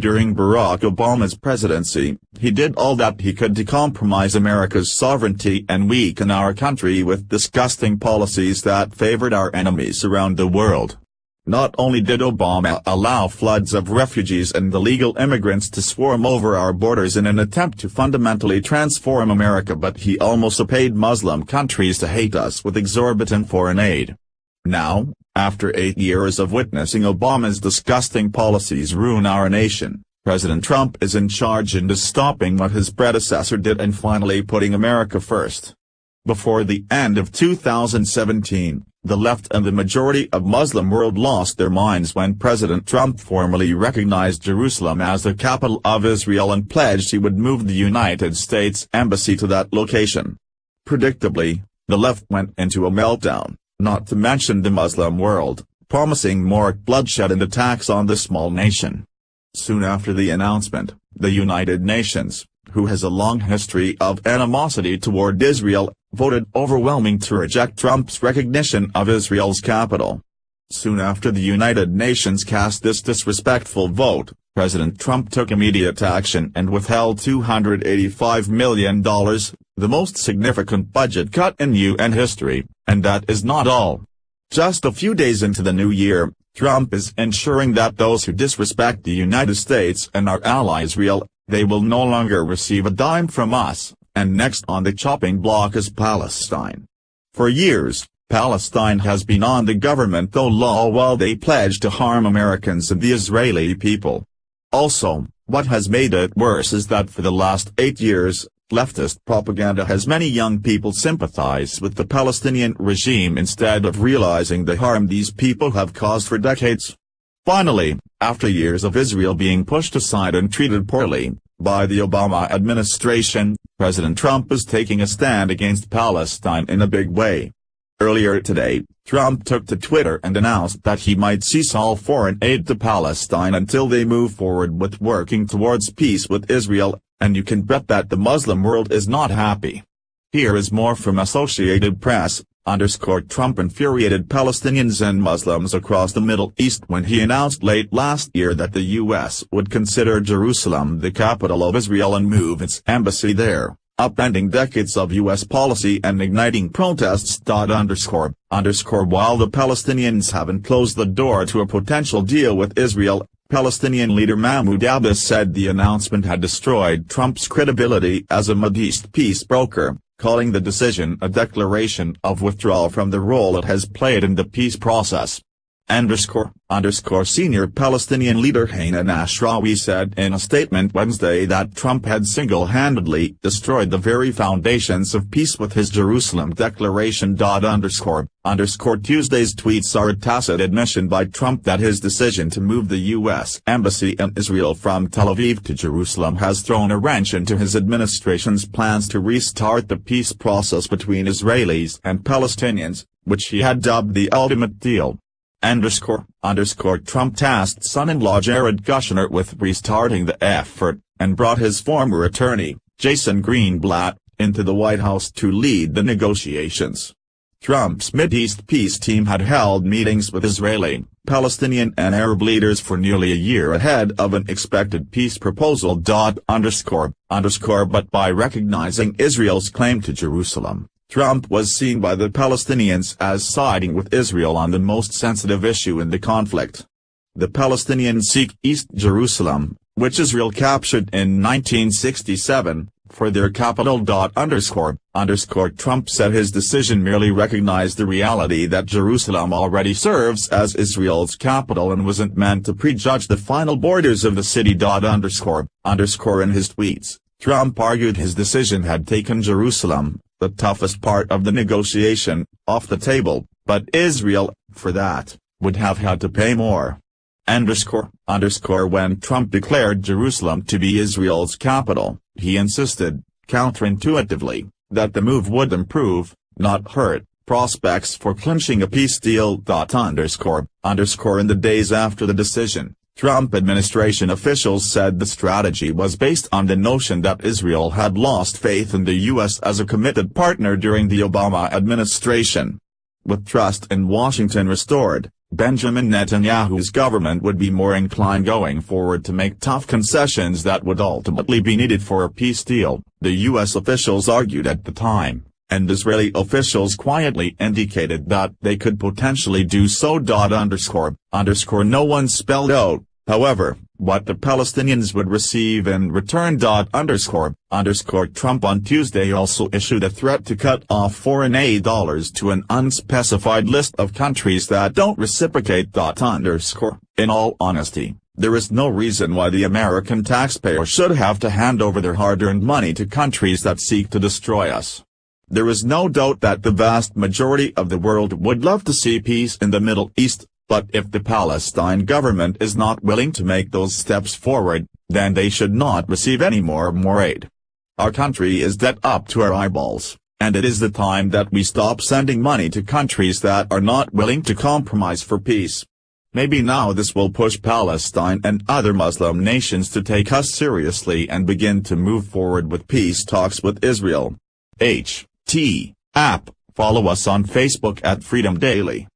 During Barack Obama's presidency, he did all that he could to compromise America's sovereignty and weaken our country with disgusting policies that favored our enemies around the world. Not only did Obama allow floods of refugees and illegal immigrants to swarm over our borders in an attempt to fundamentally transform America, but he also paid Muslim countries to hate us with exorbitant foreign aid. Now, after 8 years of witnessing Obama's disgusting policies ruin our nation, President Trump is in charge and is stopping what his predecessor did and finally putting America first. Before the end of 2017, the left and the majority of Muslim world lost their minds when President Trump formally recognized Jerusalem as the capital of Israel and pledged he would move the United States Embassy to that location. Predictably, the left went into a meltdown, not to mention the Muslim world, promising more bloodshed and attacks on the small nation. Soon after the announcement, the United Nations, who has a long history of animosity toward Israel, voted overwhelmingly to reject Trump's recognition of Israel's capital. Soon after the United Nations cast this disrespectful vote, President Trump took immediate action and withheld $285 million, the most significant budget cut in UN history, and that is not all. Just a few days into the new year, Trump is ensuring that those who disrespect the United States and our ally Israel, they will no longer receive a dime from us, and next on the chopping block is Palestine. For years, Palestine has been on the governmental law while they pledge to harm Americans and the Israeli people. Also, what has made it worse is that for the last 8 years, leftist propaganda has many young people sympathize with the Palestinian regime instead of realizing the harm these people have caused for decades. Finally, after years of Israel being pushed aside and treated poorly by the Obama administration, President Trump is taking a stand against Palestine in a big way. Earlier today, Trump took to Twitter and announced that he might cease all foreign aid to Palestine until they move forward with working towards peace with Israel, and you can bet that the Muslim world is not happy. Here is more from Associated Press. Trump infuriated Palestinians and Muslims across the Middle East when he announced late last year that the U.S. would consider Jerusalem the capital of Israel and move its embassy there, upending decades of U.S. policy and igniting protests. While the Palestinians haven't closed the door to a potential deal with Israel, Palestinian leader Mahmoud Abbas said the announcement had destroyed Trump's credibility as a Middle East peace broker, calling the decision a declaration of withdrawal from the role it has played in the peace process. Senior Palestinian leader Hanan Ashrawi said in a statement Wednesday that Trump had single-handedly destroyed the very foundations of peace with his Jerusalem declaration. Tuesday's tweets are a tacit admission by Trump that his decision to move the U.S. Embassy in Israel from Tel Aviv to Jerusalem has thrown a wrench into his administration's plans to restart the peace process between Israelis and Palestinians, which he had dubbed the ultimate deal. Trump tasked son-in-law Jared Kushner with restarting the effort, and brought his former attorney, Jason Greenblatt, into the White House to lead the negotiations. Trump's Mideast peace team had held meetings with Israeli, Palestinian and Arab leaders for nearly a year ahead of an expected peace proposal. But by recognizing Israel's claim to Jerusalem, Trump was seen by the Palestinians as siding with Israel on the most sensitive issue in the conflict. The Palestinians seek East Jerusalem, which Israel captured in 1967, for their capital. Trump said his decision merely recognized the reality that Jerusalem already serves as Israel's capital and wasn't meant to prejudge the final borders of the city. In his tweets, Trump argued his decision had taken Jerusalem, the toughest part of the negotiation, off the table, but Israel, for that, would have had to pay more. When Trump declared Jerusalem to be Israel's capital, he insisted, counterintuitively, that the move would improve, not hurt, prospects for clinching a peace deal. In the days after the decision, Trump administration officials said the strategy was based on the notion that Israel had lost faith in the U.S. as a committed partner during the Obama administration. With trust in Washington restored, Benjamin Netanyahu's government would be more inclined going forward to make tough concessions that would ultimately be needed for a peace deal, the U.S. officials argued at the time, and Israeli officials quietly indicated that they could potentially do so. No one spelled out, however, what the Palestinians would receive in return. Trump on Tuesday also issued a threat to cut off foreign aid dollars to an unspecified list of countries that don't reciprocate. In all honesty, there is no reason why the American taxpayer should have to hand over their hard-earned money to countries that seek to destroy us. There is no doubt that the vast majority of the world would love to see peace in the Middle East, but if the Palestine government is not willing to make those steps forward, then they should not receive any more aid. Our country is debt up to our eyeballs, and it is the time that we stop sending money to countries that are not willing to compromise for peace. Maybe now this will push Palestine and other Muslim nations to take us seriously and begin to move forward with peace talks with Israel. App. Follow us on Facebook at Freedom Daily.